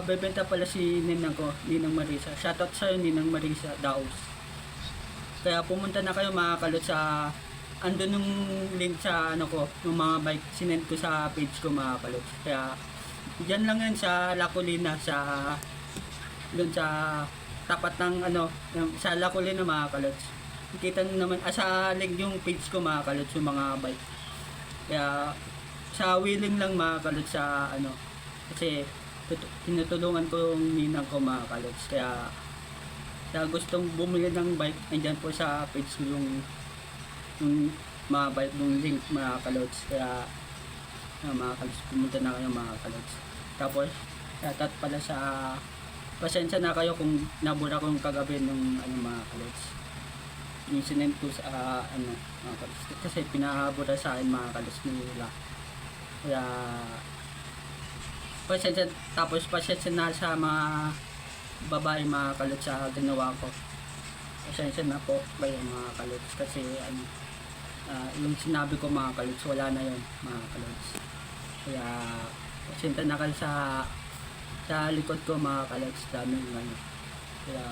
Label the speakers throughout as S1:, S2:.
S1: bebenta pala si Ninang ko, Ninang Marisa. Shoutout sa'yo, Ninang Marisa Daos. Kaya pumunta na kayo mga kalot sa andun nung link sa ano ko, yung mga bike, sinend ko sa page ko mga kalot. Kaya dyan lang yan sa La Colina, sa doon sa tapat ng ano, sa La Colina mga kalot. Kita nyo naman, sa link yung page ko mga kalot, yung mga bike. Kaya sa willing lang mga kalot sa ano, kasi tinutulungan ko yung ninang ko mga kalot. Kaya sa gustong bumili ng bike, andyan po sa page ko yung mga bike, yung link mga kalods. Kaya mga kalods, pumunta na kayo mga kalods. Tapos tatat pala sa pasensya na kayo kung nabura ko yung kagabi nung ano mga kalods, yung sinend ko sa ano mga kalods, kasi pinahabura sa akin mga kalods nila. Kaya pasensya, tapos pasensya na sa mga babae mga kalods sa ginawa ko. Pasensya na po kayo mga kalods, kasi ano, yung sinabi ko mga kalods, wala na yun mga kalods. Kaya pasensya na kayo sa likod ko mga kalods, daming ano. Kaya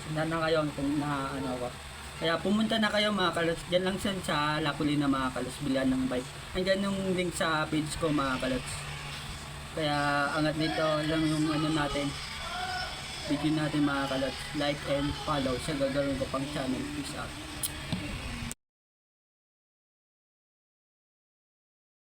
S1: pasensya na kayo kung na ano ko. Kaya pumunta na kayo mga kalods, dyan lang sa La Colina mga kalods, bilihan ng bike. Andyan yung link sa page ko mga kalods. Kaya angat dito lang yung ano natin, video natin mga kalods. Like and follow sa gagawin ko pang channel. Peace out.